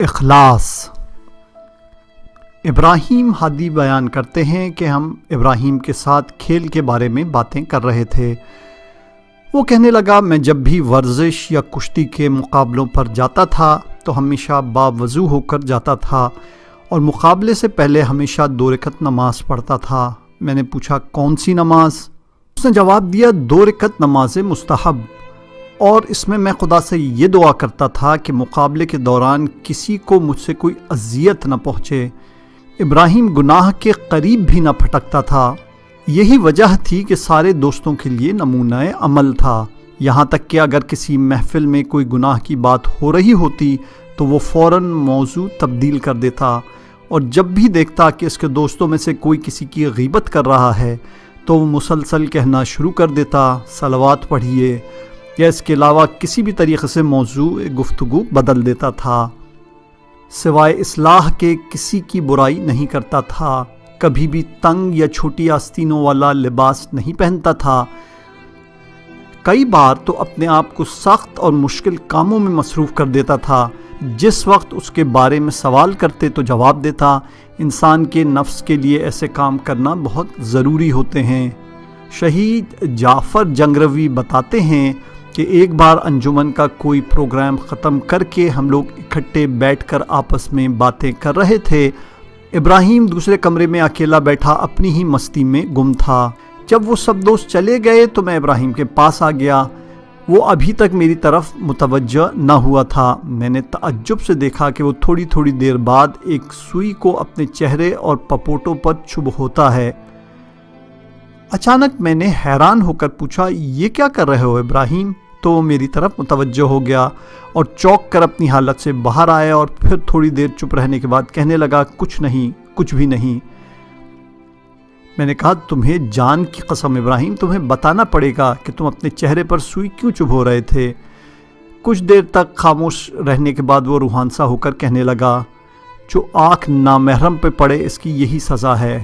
اخلاص۔ ابراہیم ہادی بیان کرتے ہیں کہ ہم ابراہیم کے ساتھ کھیل کے بارے میں باتیں کر رہے تھے۔ وہ کہنے لگا میں جب بھی ورزش یا کشتی کے مقابلوں پر جاتا تھا تو ہمیشہ باوضو ہو کر جاتا تھا اور مقابلے سے پہلے ہمیشہ 2 رکعت نماز پڑھتا تھا۔ میں نے پوچھا کون سی نماز؟ اس نے جواب دیا 2 رکعت نماز مستحب، اور اس میں خدا سے یہ دعا کرتا تھا کہ مقابلے کے دوران کسی کو مجھ سے کوئی اذیت نہ پہنچے۔ ابراہیم گناہ کے قریب بھی نہ پھٹکتا تھا۔ یہی وجہ تھی کہ سارے دوستوں کے لیے نمونہ عمل تھا، یہاں تک کہ اگر کسی محفل میں کوئی گناہ کی بات ہو رہی ہوتی تو وہ فوراً موضوع تبدیل کر دیتا، اور جب بھی دیکھتا کہ اس کے دوستوں میں سے کوئی کسی کی غیبت کر رہا ہے تو وہ مسلسل کہنا شروع کر دیتا صلوات پڑھیے، یا اس کے علاوہ کسی بھی طریقے سے موضوع گفتگو بدل دیتا تھا۔ سوائے اصلاح کے کسی کی برائی نہیں کرتا تھا، کبھی بھی تنگ یا چھوٹی آستینوں والا لباس نہیں پہنتا تھا۔ کئی بار تو اپنے آپ کو سخت اور مشکل کاموں میں مصروف کر دیتا تھا۔ جس وقت اس کے بارے میں سوال کرتے تو جواب دیتا انسان کے نفس کے لیے ایسے کام کرنا بہت ضروری ہوتے ہیں۔ شہید جعفر جنگروی بتاتے ہیں کہ ایک بار انجمن کا کوئی پروگرام ختم کر کے ہم لوگ اکٹھے بیٹھ کر آپس میں باتیں کر رہے تھے۔ ابراہیم دوسرے کمرے میں اکیلا بیٹھا اپنی ہی مستی میں گم تھا۔ جب وہ سب دوست چلے گئے تو میں ابراہیم کے پاس آ گیا۔ وہ ابھی تک میری طرف متوجہ نہ ہوا تھا۔ میں نے تعجب سے دیکھا کہ وہ تھوڑی تھوڑی دیر بعد ایک سوئی کو اپنے چہرے اور پپوٹوں پر چبھ ہوتا ہے۔ اچانک میں نے حیران ہو کر پوچھا یہ کیا کر رہے ہو ابراہیم؟ تو وہ میری طرف متوجہ ہو گیا اور چونک کر اپنی حالت سے باہر آیا، اور پھر تھوڑی دیر چپ رہنے کے بعد کہنے لگا کچھ نہیں، کچھ بھی نہیں۔ میں نے کہا تمہیں جان کی قسم ابراہیم، تمہیں بتانا پڑے گا کہ تم اپنے چہرے پر سوئی کیوں چبھو رہے تھے۔ کچھ دیر تک خاموش رہنے کے بعد وہ روحان سا ہو کر کہنے لگا جو آنکھ نامحرم پہ پڑے اس کی یہی سزا ہے۔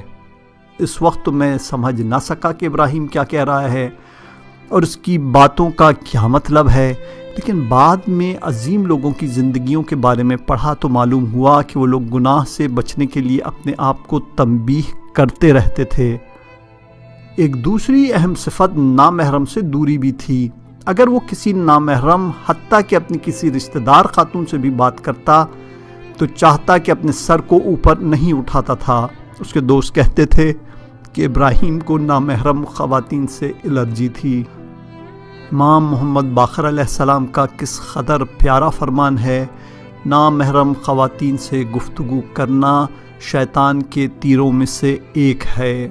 اس وقت تو میں سمجھ نہ سکا کہ ابراہیم کیا کہہ رہا ہے اور اس کی باتوں کا کیا مطلب ہے، لیکن بعد میں عظیم لوگوں کی زندگیوں کے بارے میں پڑھا تو معلوم ہوا کہ وہ لوگ گناہ سے بچنے کے لیے اپنے آپ کو تنبیہ کرتے رہتے تھے۔ ایک دوسری اہم صفت نامحرم سے دوری بھی تھی۔ اگر وہ کسی نامحرم حتیٰ کہ اپنی کسی رشتہ دار خاتون سے بھی بات کرتا تو چاہتا کہ اپنے سر کو اوپر نہیں اٹھاتا تھا۔ اس کے دوست کہتے تھے کہ ابراہیم کو نامحرم خواتین سے الرجی تھی۔ امام محمد باقر علیہ السلام کا کس قدر پیارا فرمان ہے، نامحرم خواتین سے گفتگو کرنا شیطان کے تیروں میں سے ایک ہے۔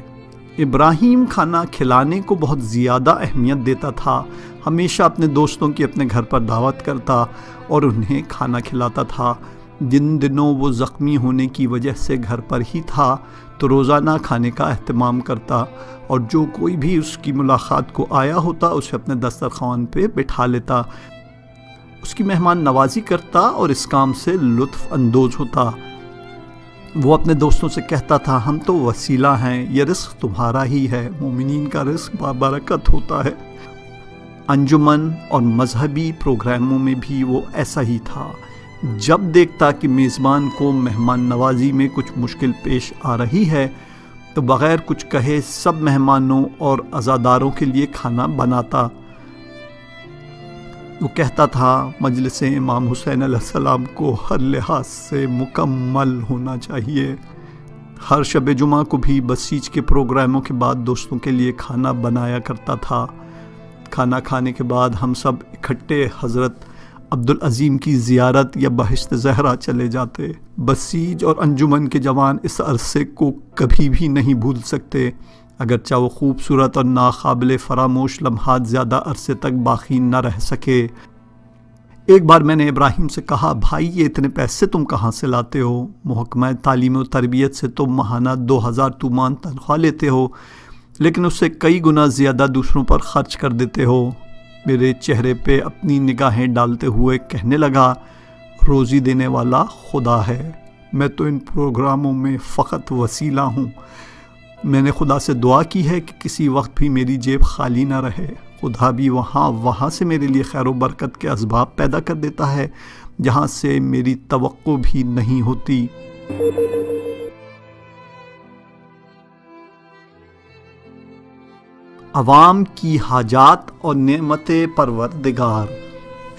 ابراہیم کھانا کھلانے کو بہت زیادہ اہمیت دیتا تھا، ہمیشہ اپنے دوستوں کی اپنے گھر پر دعوت کرتا اور انہیں کھانا کھلاتا تھا۔ جن دنوں وہ زخمی ہونے کی وجہ سے گھر پر ہی تھا تو روزانہ کھانے کا اہتمام کرتا، اور جو کوئی بھی اس کی ملاقات کو آیا ہوتا اسے اپنے دسترخوان پہ بٹھا لیتا، اس کی مہمان نوازی کرتا اور اس کام سے لطف اندوز ہوتا۔ وہ اپنے دوستوں سے کہتا تھا ہم تو وسیلہ ہیں، یہ رزق تمہارا ہی ہے، مومنین کا رزق بابرکت ہوتا ہے۔ انجمن اور مذہبی پروگراموں میں بھی وہ ایسا ہی تھا۔ جب دیکھتا کہ میزبان کو مہمان نوازی میں کچھ مشکل پیش آ رہی ہے تو بغیر کچھ کہے سب مہمانوں اور عزاداروں کے لیے کھانا بناتا۔ وہ کہتا تھا مجلس امام حسین علیہ السلام کو ہر لحاظ سے مکمل ہونا چاہیے۔ ہر شب جمعہ کو بھی بسیج کے پروگراموں کے بعد دوستوں کے لیے کھانا بنایا کرتا تھا۔ کھانا کھانے کے بعد ہم سب اکٹھے حضرت عبدالعظیم کی زیارت یا بہشت زہرا چلے جاتے۔ بسیج اور انجمن کے جوان اس عرصے کو کبھی بھی نہیں بھول سکتے، اگرچہ وہ خوبصورت اور ناقابل فراموش لمحات زیادہ عرصے تک باقی نہ رہ سکے۔ ایک بار میں نے ابراہیم سے کہا بھائی یہ اتنے پیسے تم کہاں سے لاتے ہو؟ محکمہ تعلیم و تربیت سے تم ماہانہ 2000 تومان تنخواہ لیتے ہو، لیکن اس سے کئی گنا زیادہ دوسروں پر خرچ کر دیتے ہو۔ میرے چہرے پہ اپنی نگاہیں ڈالتے ہوئے کہنے لگا روزی دینے والا خدا ہے، میں تو ان پروگراموں میں فقط وسیلہ ہوں۔ میں نے خدا سے دعا کی ہے کہ کسی وقت بھی میری جیب خالی نہ رہے۔ خدا بھی وہاں سے میرے لیے خیر و برکت کے اسباب پیدا کر دیتا ہے، جہاں سے میری توقع بھی نہیں ہوتی۔ عوام کی حاجات اور نعمت پروردگار۔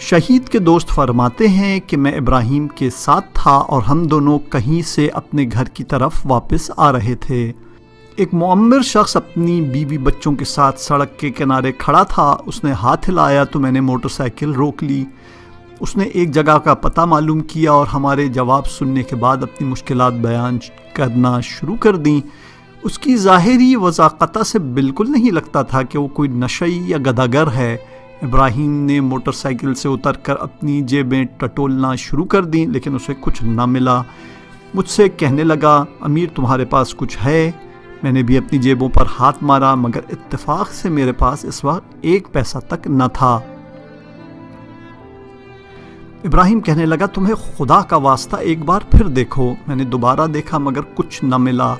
شہید کے دوست فرماتے ہیں کہ میں ابراہیم کے ساتھ تھا اور ہم دونوں کہیں سے اپنے گھر کی طرف واپس آ رہے تھے۔ ایک معمر شخص اپنی بیوی بچوں کے ساتھ سڑک کے کنارے کھڑا تھا۔ اس نے ہاتھ ہلایا تو میں نے موٹر سائیکل روک لی۔ اس نے ایک جگہ کا پتہ معلوم کیا اور ہمارے جواب سننے کے بعد اپنی مشکلات بیان کرنا شروع کر دیں۔ اس کی ظاہری وضاقتہ سے بالکل نہیں لگتا تھا کہ وہ کوئی نشئی یا گداگر ہے۔ ابراہیم نے موٹر سائیکل سے اتر کر اپنی جیبیں ٹٹولنا شروع کر دیں، لیکن اسے کچھ نہ ملا۔ مجھ سے کہنے لگا، امیر تمہارے پاس کچھ ہے؟ میں نے بھی اپنی جیبوں پر ہاتھ مارا، مگر اتفاق سے میرے پاس اس وقت 1 پیسہ تک نہ تھا۔ ابراہیم کہنے لگا، تمہیں خدا کا واسطہ ایک بار پھر دیکھو۔ میں نے دوبارہ دیکھا مگر کچھ نہ ملا۔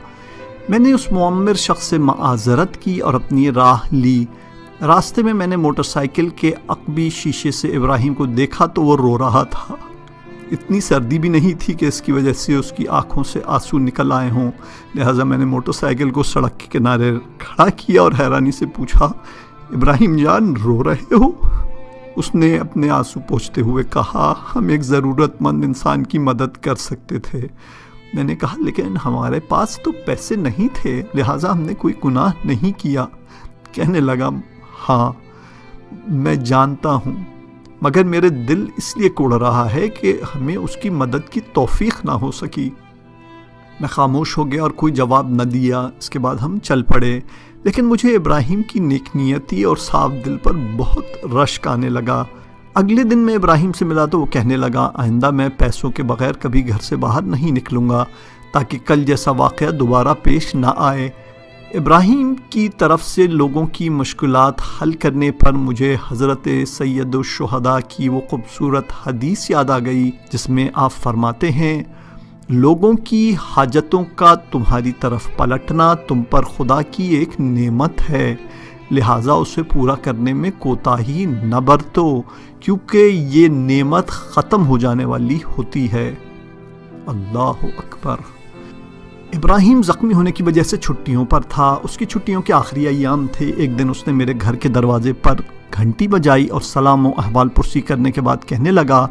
میں نے اس معمر شخص سے معذرت کی اور اپنی راہ لی۔ راستے میں نے موٹر سائیکل کے عقبی شیشے سے ابراہیم کو دیکھا تو وہ رو رہا تھا۔ اتنی سردی بھی نہیں تھی کہ اس کی وجہ سے اس کی آنکھوں سے آنسو نکل آئے ہوں، لہٰذا میں نے موٹر سائیکل کو سڑک کے کنارے کھڑا کیا اور حیرانی سے پوچھا، ابراہیم جان رو رہے ہو؟ اس نے اپنے آنسو پوچھتے ہوئے کہا، ہم ایک ضرورت مند انسان کی مدد کر سکتے تھے۔ میں نے کہا، لیکن ہمارے پاس تو پیسے نہیں تھے، لہٰذا ہم نے کوئی گناہ نہیں کیا۔ کہنے لگا، ہاں میں جانتا ہوں، مگر میرے دل اس لیے کوڑ رہا ہے کہ ہمیں اس کی مدد کی توفیق نہ ہو سکی۔ میں خاموش ہو گیا اور کوئی جواب نہ دیا۔ اس کے بعد ہم چل پڑے، لیکن مجھے ابراہیم کی نیک نیتی اور صاف دل پر بہت رشک آنے لگا۔ اگلے دن میں ابراہیم سے ملا تو وہ کہنے لگا، آئندہ میں پیسوں کے بغیر کبھی گھر سے باہر نہیں نکلوں گا تاکہ کل جیسا واقعہ دوبارہ پیش نہ آئے۔ ابراہیم کی طرف سے لوگوں کی مشکلات حل کرنے پر مجھے حضرت سید الشہداء کی وہ خوبصورت حدیث یاد آ گئی جس میں آپ فرماتے ہیں، لوگوں کی حاجتوں کا تمہاری طرف پلٹنا تم پر خدا کی ایک نعمت ہے، لہٰذا اسے پورا کرنے میں کوتاہی نہ برتو، کیونکہ یہ نعمت ختم ہو جانے والی ہوتی ہے۔ اللہ اکبر۔ ابراہیم زخمی ہونے کی وجہ سے چھٹیوں پر تھا۔ اس کی چھٹیوں کے آخری ایام تھے۔ ایک دن اس نے میرے گھر کے دروازے پر گھنٹی بجائی اور سلام و احوال پرسی کرنے کے بعد کہنے لگا،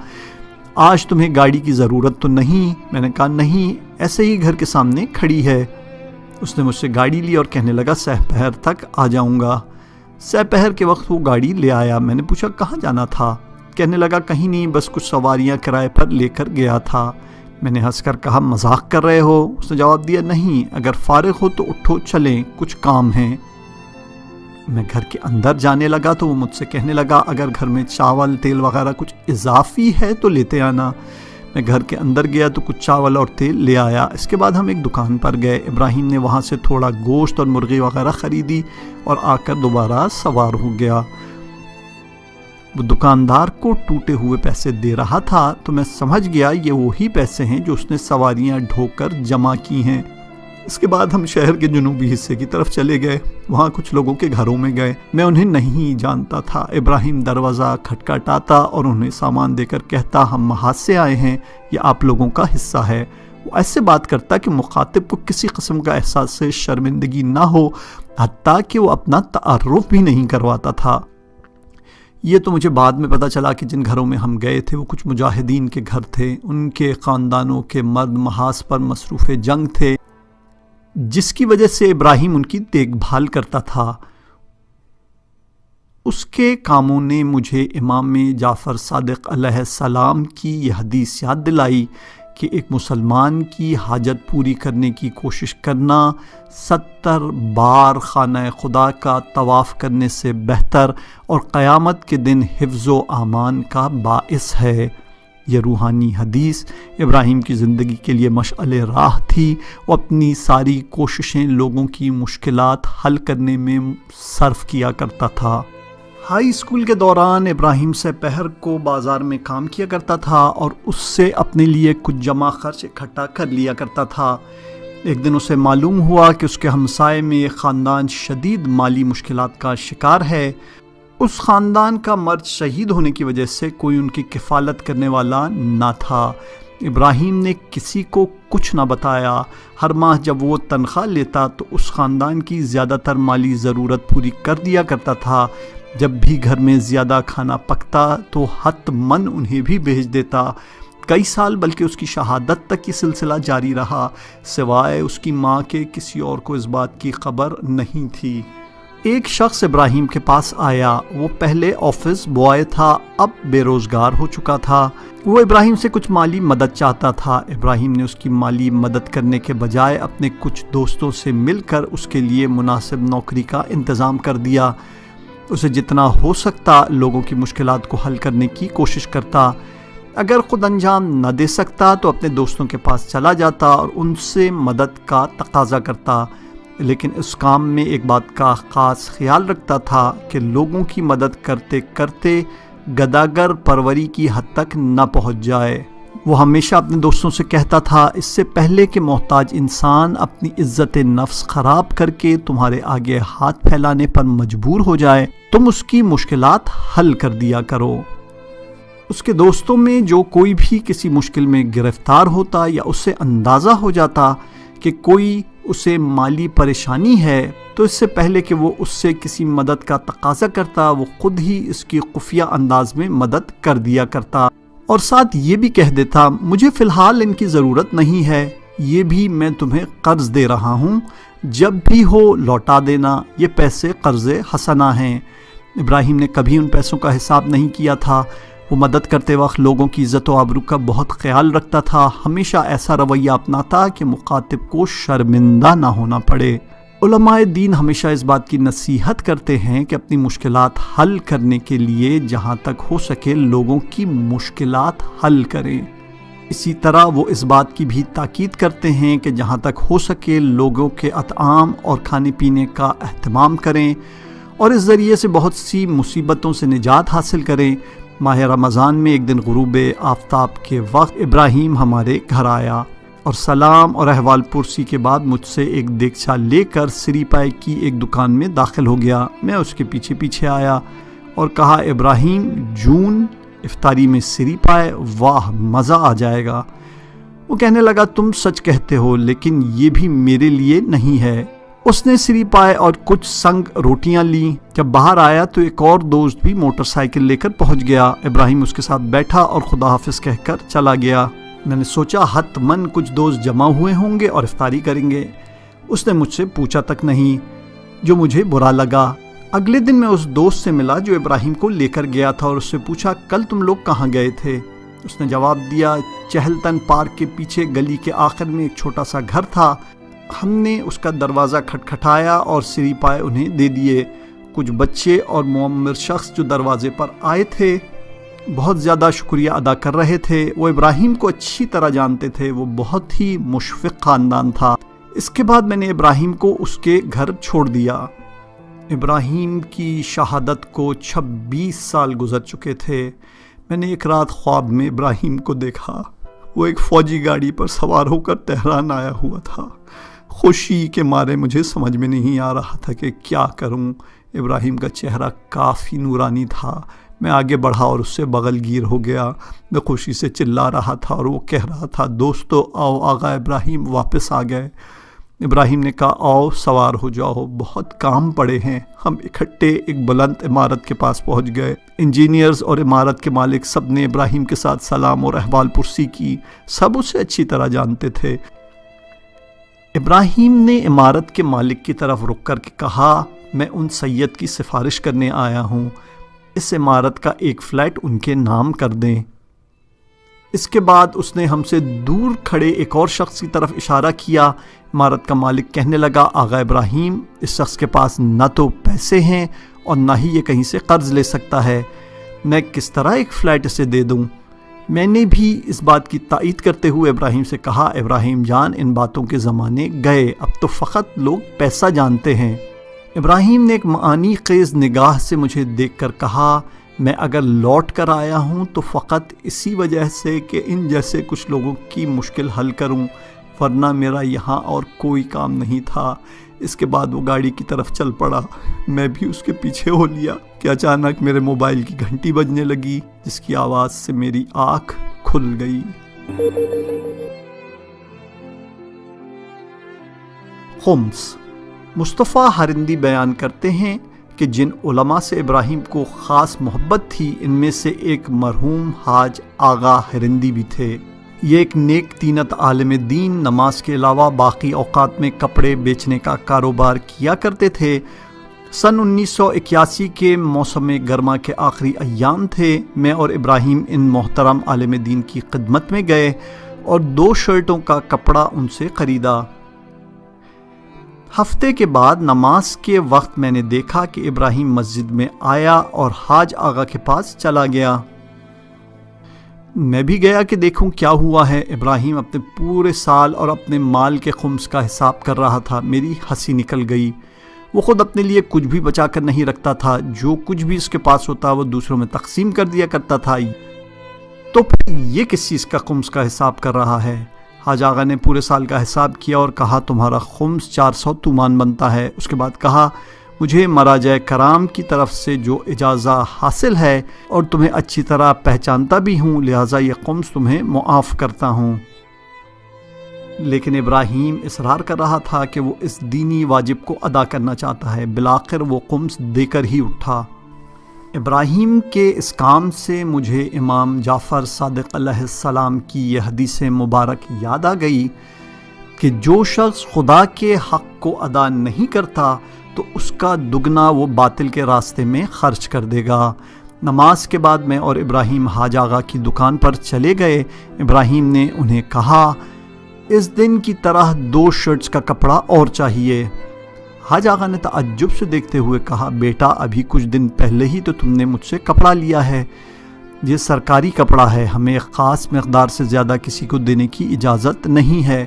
آج تمہیں گاڑی کی ضرورت تو نہیں؟ میں نے کہا، نہیں، ایسے ہی گھر کے سامنے کھڑی ہے۔ اس نے مجھ سے گاڑی لی اور کہنے لگا، سہ پہر تک آ جاؤں گا۔ سہ پہر کے وقت وہ گاڑی لے آیا۔ میں نے پوچھا، کہاں جانا تھا؟ کہنے لگا، کہیں نہیں، بس کچھ سواریاں کرائے پر لے کر گیا تھا۔ میں نے ہنس کر کہا، مذاق کر رہے ہو؟ اس نے جواب دیا، نہیں، اگر فارغ ہو تو اٹھو چلیں، کچھ کام ہیں۔ میں گھر کے اندر جانے لگا تو وہ مجھ سے کہنے لگا، اگر گھر میں چاول تیل وغیرہ کچھ اضافی ہے تو لیتے آنا۔ میں گھر کے اندر گیا تو کچھ چاول اور تیل لے آیا۔ اس کے بعد ہم ایک دکان پر گئے۔ ابراہیم نے وہاں سے تھوڑا گوشت اور مرغی وغیرہ خریدی اور آ کر دوبارہ سوار ہو گیا۔ وہ دکاندار کو ٹوٹے ہوئے پیسے دے رہا تھا تو میں سمجھ گیا یہ وہی پیسے ہیں جو اس نے سواریاں ڈھو کر جمع کی ہیں۔ اس کے بعد ہم شہر کے جنوبی حصے کی طرف چلے گئے۔ وہاں کچھ لوگوں کے گھروں میں گئے۔ میں انہیں نہیں جانتا تھا۔ ابراہیم دروازہ کھٹکھٹاتا اور انہیں سامان دے کر کہتا، ہم محاذ سے آئے ہیں، یہ آپ لوگوں کا حصہ ہے۔ وہ ایسے بات کرتا کہ مخاطب کو کسی قسم کا احساس شرمندگی نہ ہو، حتیٰ کہ وہ اپنا تعارف بھی نہیں کرواتا تھا۔ یہ تو مجھے بعد میں پتہ چلا کہ جن گھروں میں ہم گئے تھے وہ کچھ مجاہدین کے گھر تھے۔ ان کے خاندانوں کے مرد محاذ پر مصروف جنگ تھے، جس کی وجہ سے ابراہیم ان کی دیکھ بھال کرتا تھا۔ اس کے کاموں نے مجھے امام جعفر صادق علیہ السلام کی یہ حدیث یاد دلائی کہ ایک مسلمان کی حاجت پوری کرنے کی کوشش کرنا 70 بار خانہ خدا کا طواف کرنے سے بہتر اور قیامت کے دن حفظ و امان کا باعث ہے۔ یہ روحانی حدیث ابراہیم کی زندگی کے لیے مشعل راہ تھی۔ وہ اپنی ساری کوششیں لوگوں کی مشکلات حل کرنے میں صرف کیا کرتا تھا۔ ہائی اسکول کے دوران ابراہیم سہ پہر کو بازار میں کام کیا کرتا تھا اور اس سے اپنے لیے کچھ جمع خرچ اکٹھا کر لیا کرتا تھا۔ ایک دن اسے معلوم ہوا کہ اس کے ہمسائے میں ایک خاندان شدید مالی مشکلات کا شکار ہے۔ اس خاندان کا مرد شہید ہونے کی وجہ سے کوئی ان کی کفالت کرنے والا نہ تھا۔ ابراہیم نے کسی کو کچھ نہ بتایا۔ ہر ماہ جب وہ تنخواہ لیتا تو اس خاندان کی زیادہ تر مالی ضرورت پوری کر دیا کرتا تھا۔ جب بھی گھر میں زیادہ کھانا پکتا تو حتماً انہیں بھی بھیج دیتا۔ کئی سال بلکہ اس کی شہادت تک یہ سلسلہ جاری رہا، سوائے اس کی ماں کے کسی اور کو اس بات کی خبر نہیں تھی۔ ایک شخص ابراہیم کے پاس آیا۔ وہ پہلے آفس بوائے تھا، اب بے روزگار ہو چکا تھا۔ وہ ابراہیم سے کچھ مالی مدد چاہتا تھا۔ ابراہیم نے اس کی مالی مدد کرنے کے بجائے اپنے کچھ دوستوں سے مل کر اس کے لیے مناسب نوکری کا انتظام کر دیا۔ اسے جتنا ہو سکتا لوگوں کی مشکلات کو حل کرنے کی کوشش کرتا۔ اگر خود انجام نہ دے سکتا تو اپنے دوستوں کے پاس چلا جاتا اور ان سے مدد کا تقاضا کرتا، لیکن اس کام میں ایک بات کا خاص خیال رکھتا تھا کہ لوگوں کی مدد کرتے کرتے گداگر پروری کی حد تک نہ پہنچ جائے۔ وہ ہمیشہ اپنے دوستوں سے کہتا تھا، اس سے پہلے کہ محتاج انسان اپنی عزت نفس خراب کر کے تمہارے آگے ہاتھ پھیلانے پر مجبور ہو جائے، تم اس کی مشکلات حل کر دیا کرو۔ اس کے دوستوں میں جو کوئی بھی کسی مشکل میں گرفتار ہوتا یا اسے اندازہ ہو جاتا کہ کوئی اسے مالی پریشانی ہے تو اس سے پہلے کہ وہ اس سے کسی مدد کا تقاضا کرتا وہ خود ہی اس کی خفیہ انداز میں مدد کر دیا کرتا، اور ساتھ یہ بھی کہہ دیتا، مجھے فی الحال ان کی ضرورت نہیں ہے، یہ بھی میں تمہیں قرض دے رہا ہوں، جب بھی ہو لوٹا دینا، یہ پیسے قرض حسنہ ہیں۔ ابراہیم نے کبھی ان پیسوں کا حساب نہیں کیا تھا۔ وہ مدد کرتے وقت لوگوں کی عزت و آبرو کا بہت خیال رکھتا تھا، ہمیشہ ایسا رویہ اپناتا کہ مخاطب کو شرمندہ نہ ہونا پڑے۔ علماء دین ہمیشہ اس بات کی نصیحت کرتے ہیں کہ اپنی مشکلات حل کرنے کے لیے جہاں تک ہو سکے لوگوں کی مشکلات حل کریں۔ اسی طرح وہ اس بات کی بھی تاکید کرتے ہیں کہ جہاں تک ہو سکے لوگوں کے اطعام اور کھانے پینے کا اہتمام کریں اور اس ذریعے سے بہت سی مصیبتوں سے نجات حاصل کریں۔ ماہ رمضان میں ایک دن غروب آفتاب کے وقت ابراہیم ہمارے گھر آیا اور سلام اور احوال پرسی کے بعد مجھ سے ایک دیگچا لے کر سری پائے کی ایک دکان میں داخل ہو گیا۔ میں اس کے پیچھے پیچھے آیا اور کہا، ابراہیم، جون افطاری میں سری پائے، واہ مزہ آ جائے گا۔ وہ کہنے لگا، تم سچ کہتے ہو، لیکن یہ بھی میرے لیے نہیں ہے۔ اس نے سری پائے اور کچھ سنگ روٹیاں لیں۔ جب باہر آیا تو ایک اور دوست بھی موٹر سائیکل لے کر پہنچ گیا۔ ابراہیم اس کے ساتھ بیٹھا اور خدا حافظ کہہ کر چلا گیا۔ میں نے سوچا حتماً کچھ دوست جمع ہوئے ہوں گے اور افطاری کریں گے۔ اس نے مجھ سے پوچھا تک نہیں، جو مجھے برا لگا۔ اگلے دن میں اس دوست سے ملا جو ابراہیم کو لے کر گیا تھا اور اس سے پوچھا، کل تم لوگ کہاں گئے تھے؟ اس نے جواب دیا، چہلتن پارک کے پیچھے گلی کے آخر میں ایک چھوٹا سا گھر تھا، ہم نے اس کا دروازہ کھٹکھٹایا اور سری پائے انہیں دے دیے۔ کچھ بچے اور معمر شخص جو دروازے پر آئے تھے بہت زیادہ شکریہ ادا کر رہے تھے۔ وہ ابراہیم کو اچھی طرح جانتے تھے، وہ بہت ہی مشفق خاندان تھا۔ اس کے بعد میں نے ابراہیم کو اس کے گھر چھوڑ دیا۔ ابراہیم کی شہادت کو 26 سال گزر چکے تھے۔ میں نے ایک رات خواب میں ابراہیم کو دیکھا۔ وہ ایک فوجی گاڑی پر سوار ہو کر تہران آیا ہوا تھا۔ خوشی کے مارے مجھے سمجھ میں نہیں آ رہا تھا کہ کیا کروں۔ ابراہیم کا چہرہ کافی نورانی تھا۔ میں آگے بڑھا اور اس سے بغل گیر ہو گیا۔ میں خوشی سے چلا رہا تھا اور وہ کہہ رہا تھا، دوستو آؤ، آغا ابراہیم واپس آ گئے۔ ابراہیم نے کہا، آؤ سوار ہو جاؤ، بہت کام پڑے ہیں۔ ہم اکٹھے ایک بلند عمارت کے پاس پہنچ گئے۔ انجینئرز اور عمارت کے مالک سب نے ابراہیم کے ساتھ سلام اور احوال پرسی کی۔ سب اسے اچھی طرح جانتے تھے۔ ابراہیم نے عمارت کے مالک کی طرف رک کر کے کہا، میں ان سید کی سفارش کرنے آیا ہوں، اس عمارت کا ایک فلیٹ ان کے نام کر دیں۔ اس کے بعد اس نے ہم سے دور کھڑے ایک اور شخص کی طرف اشارہ کیا۔ عمارت کا مالک کہنے لگا، آغا ابراہیم، اس شخص کے پاس نہ تو پیسے ہیں اور نہ ہی یہ کہیں سے قرض لے سکتا ہے، میں کس طرح ایک فلیٹ اسے دے دوں؟ میں نے بھی اس بات کی تائید کرتے ہوئے ابراہیم سے کہا، ابراہیم جان، ان باتوں کے زمانے گئے، اب تو فقط لوگ پیسہ جانتے ہیں۔ ابراہیم نے ایک معانی خیز نگاہ سے مجھے دیکھ کر کہا، میں اگر لوٹ کر آیا ہوں تو فقط اسی وجہ سے کہ ان جیسے کچھ لوگوں کی مشکل حل کروں، ورنہ میرا یہاں اور کوئی کام نہیں تھا۔ اس کے بعد وہ گاڑی کی طرف چل پڑا۔ میں بھی اس کے پیچھے ہو لیا کہ اچانک میرے موبائل کی گھنٹی بجنے لگی، جس کی آواز سے میری آنکھ کھل گئی۔ خمس۔ مصطفیٰ ہرندی بیان کرتے ہیں کہ جن علماء سے ابراہیم کو خاص محبت تھی، ان میں سے ایک مرحوم حاج آغا ہرندی بھی تھے۔ یہ ایک نیک تینت عالم دین، نماز کے علاوہ باقی اوقات میں کپڑے بیچنے کا کاروبار کیا کرتے تھے۔ سن 1981 کے موسم گرما کے آخری ایام تھے۔ میں اور ابراہیم ان محترم عالم دین کی خدمت میں گئے اور 2 شرٹوں کا کپڑا ان سے خریدا۔ ہفتے کے بعد نماز کے وقت میں نے دیکھا کہ ابراہیم مسجد میں آیا اور حاج آغا کے پاس چلا گیا۔ میں بھی گیا کہ دیکھوں کیا ہوا ہے۔ ابراہیم اپنے پورے سال اور اپنے مال کے خمس کا حساب کر رہا تھا۔ میری ہنسی نکل گئی۔ وہ خود اپنے لیے کچھ بھی بچا کر نہیں رکھتا تھا، جو کچھ بھی اس کے پاس ہوتا وہ دوسروں میں تقسیم کر دیا کرتا تھا۔ تو پھر یہ کس چیز کا خمس کا حساب کر رہا ہے؟ حاج آغا نے پورے سال کا حساب کیا اور کہا تمہارا خمس 400 تومان بنتا ہے۔ اس کے بعد کہا مجھے مراجع کرام کی طرف سے جو اجازہ حاصل ہے اور تمہیں اچھی طرح پہچانتا بھی ہوں، لہٰذا یہ خمس تمہیں معاف کرتا ہوں۔ لیکن ابراہیم اصرار کر رہا تھا کہ وہ اس دینی واجب کو ادا کرنا چاہتا ہے۔ بالآخر وہ خمس دے کر ہی اٹھا۔ ابراہیم کے اس کام سے مجھے امام جعفر صادق علیہ السلام کی یہ حدیث مبارک یاد آ گئی کہ جو شخص خدا کے حق کو ادا نہیں کرتا تو اس کا دگنا وہ باطل کے راستے میں خرچ کر دے گا۔ نماز کے بعد میں اور ابراہیم حاج آغا کی دکان پر چلے گئے۔ ابراہیم نے انہیں کہا اس دن کی طرح 2 شرٹس کا کپڑا اور چاہیے۔ حاج آغا نے تعجب سے دیکھتے ہوئے کہا بیٹا ابھی کچھ دن پہلے ہی تو تم نے مجھ سے کپڑا لیا ہے، یہ سرکاری کپڑا ہے، ہمیں ایک خاص مقدار سے زیادہ کسی کو دینے کی اجازت نہیں ہے۔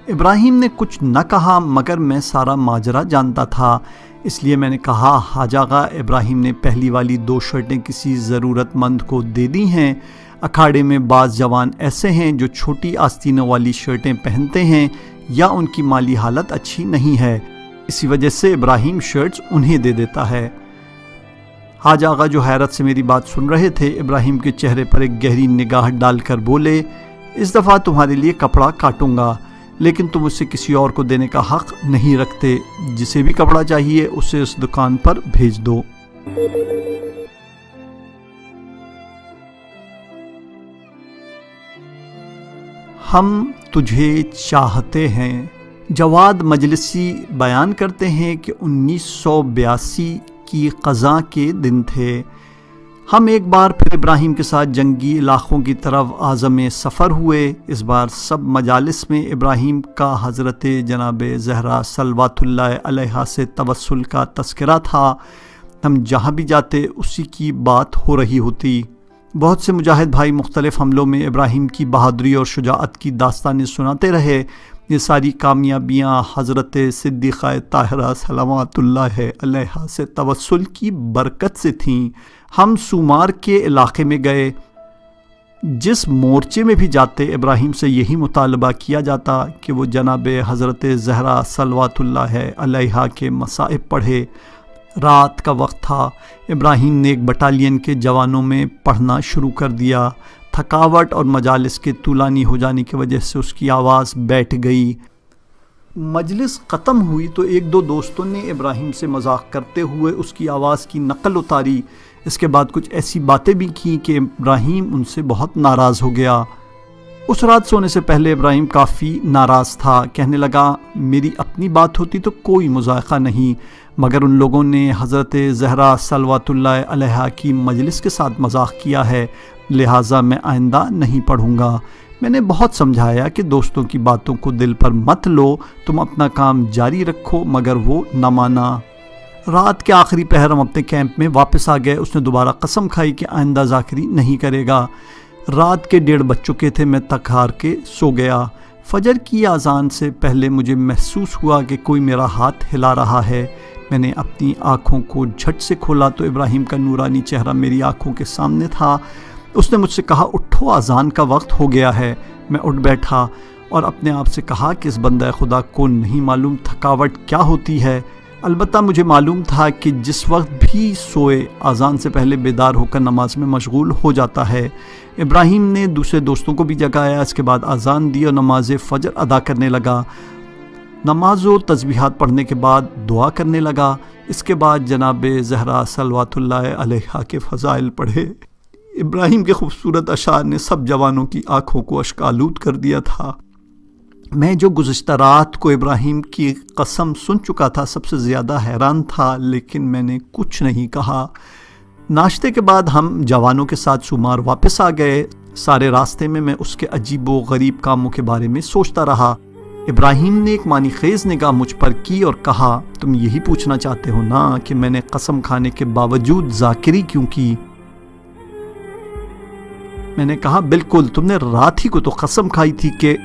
ابراہیم نے کچھ نہ کہا مگر میں سارا ماجرا جانتا تھا، اس لیے میں نے کہا حاج آغا ابراہیم نے پہلی والی 2 شرٹیں کسی ضرورت مند کو دے دی ہیں۔ اکھاڑے میں بعض جوان ایسے ہیں جو چھوٹی آستینوں والی شرٹیں پہنتے ہیں یا ان کی مالی حالت اچھی نہیں ہے، اسی وجہ سے ابراہیم شرٹس انہیں دے دیتا ہے۔ حاج آغا جو حیرت سے میری بات سن رہے تھے، ابراہیم کے چہرے پر ایک گہری نگاہ ڈال کر بولے اس دفعہ تمہارے لیے کپڑا کاٹوں گا، لیکن تم اسے کسی اور کو دینے کا حق نہیں رکھتے، جسے بھی کپڑا چاہیے اسے اس دکان پر بھیج دو۔ ہم تجھے چاہتے ہیں۔ جواد مجلسی بیان کرتے ہیں کہ 1982 کی قضاء کے دن تھے۔ ہم ایک بار پھر ابراہیم کے ساتھ جنگی علاقوں کی طرف عازم سفر ہوئے۔ اس بار سب مجالس میں ابراہیم کا حضرت جناب زہرا صلوات اللہ علیہا سے توسل کا تذکرہ تھا۔ ہم جہاں بھی جاتے اسی کی بات ہو رہی ہوتی۔ بہت سے مجاہد بھائی مختلف حملوں میں ابراہیم کی بہادری اور شجاعت کی داستانیں سناتے رہے۔ یہ ساری کامیابیاں حضرت صدیقہ طاہرہ صلوات اللہ علیہا سے توسل کی برکت سے تھیں۔ ہم سومار کے علاقے میں گئے۔ جس مورچے میں بھی جاتے ابراہیم سے یہی مطالبہ کیا جاتا کہ وہ جناب حضرت زہرا صلوات اللہ علیہا کے مصائب پڑھے۔ رات کا وقت تھا۔ ابراہیم نے ایک بٹالین کے جوانوں میں پڑھنا شروع کر دیا۔ تھکاوٹ اور مجالس کے طولانی ہو جانے کی وجہ سے اس کی آواز بیٹھ گئی۔ مجلس ختم ہوئی تو 1-2 دوستوں نے ابراہیم سے مذاق کرتے ہوئے اس کی آواز کی نقل اتاری۔ اس کے بعد کچھ ایسی باتیں بھی کیں کہ ابراہیم ان سے بہت ناراض ہو گیا۔ اس رات سونے سے پہلے ابراہیم کافی ناراض تھا۔ کہنے لگا میری اپنی بات ہوتی تو کوئی مذائقہ نہیں، مگر ان لوگوں نے حضرت زہرا صلوات اللہ علیہا کی مجلس کے ساتھ مذاق کیا ہے، لہٰذا میں آئندہ نہیں پڑھوں گا۔ میں نے بہت سمجھایا کہ دوستوں کی باتوں کو دل پر مت لو، تم اپنا کام جاری رکھو، مگر وہ نہ مانا۔ رات کے آخری پہر ہم اپنے کیمپ میں واپس آ گئے۔ اس نے دوبارہ قسم کھائی کہ آئندہ ذاکری نہیں کرے گا۔ رات کے 1:30 بج چکے تھے۔ میں تھک ہار کے سو گیا۔ فجر کی اذان سے پہلے مجھے محسوس ہوا کہ کوئی میرا ہاتھ ہلا رہا ہے۔ میں نے اپنی آنکھوں کو جھٹ سے کھولا تو ابراہیم کا نورانی چہرہ میری آنکھوں کے سامنے تھا۔ اس نے مجھ سے کہا اٹھو اذان کا وقت ہو گیا ہے۔ میں اٹھ بیٹھا اور اپنے آپ سے کہا کہ اس بندہ خدا کو نہیں معلوم تھکاوٹ کیا ہوتی ہے۔ البتہ مجھے معلوم تھا کہ جس وقت بھی سوئے اذان سے پہلے بیدار ہو کر نماز میں مشغول ہو جاتا ہے۔ ابراہیم نے دوسرے دوستوں کو بھی جگایا، اس کے بعد اذان دی اور نماز فجر ادا کرنے لگا۔ نماز و تسبیحات پڑھنے کے بعد دعا کرنے لگا۔ اس کے بعد جناب زہرا صلوات اللہ علیہا کے فضائل پڑھے۔ ابراہیم کے خوبصورت اشعار نے سب جوانوں کی آنکھوں کو اشکآلود کر دیا تھا۔ میں جو گزشتہ رات کو ابراہیم کی قسم سن چکا تھا سب سے زیادہ حیران تھا، لیکن میں نے کچھ نہیں کہا۔ ناشتے کے بعد ہم جوانوں کے ساتھ شمار واپس آ گئے۔ سارے راستے میں اس کے عجیب و غریب کاموں کے بارے میں سوچتا رہا۔ ابراہیم نے ایک معنی خیز نگاہ مجھ پر کی اور کہا، تم یہی پوچھنا چاہتے ہو نا کہ میں نے قسم کھانے کے باوجود ذاکری کیوں کی؟ میں نے کہا بالکل، تم نے رات ہی کو تو قسم کھائی تھی کہ…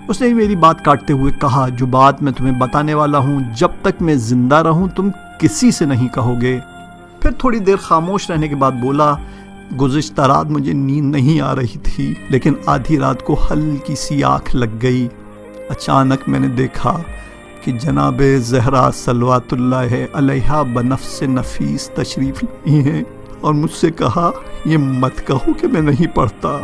اس نے میری بات کاٹتے ہوئے کہا، جو بات میں تمہیں بتانے والا ہوں جب تک میں زندہ رہوں تم کسی سے نہیں کہو گے۔ پھر تھوڑی دیر خاموش رہنے کے بعد بولا، گزشتہ رات مجھے نیند نہیں آ رہی تھی، لیکن آدھی رات کو ہلکی سی آنکھ لگ گئی۔ اچانک میں نے دیکھا کہ جناب زہرا صلوات اللہ علیہا بنفس نفیس تشریف لائی ہیں اور مجھ سے کہا، یہ مت کہو کہ میں نہیں پڑھتا،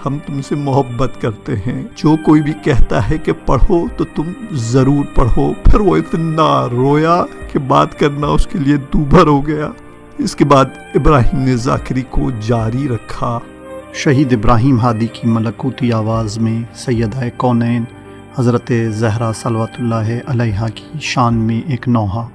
ہم تم سے محبت کرتے ہیں، جو کوئی بھی کہتا ہے کہ پڑھو تو تم ضرور پڑھو۔ پھر وہ اتنا رویا کہ بات کرنا اس کے لیے دوبھر ہو گیا۔ اس کے بعد ابراہیم نے ذاکری کو جاری رکھا۔ شہید ابراہیم ہادی کی ملکوتی آواز میں سیدہ کونین حضرت زہرا صلوات اللہ علیہا کی شان میں ایک نوحہ۔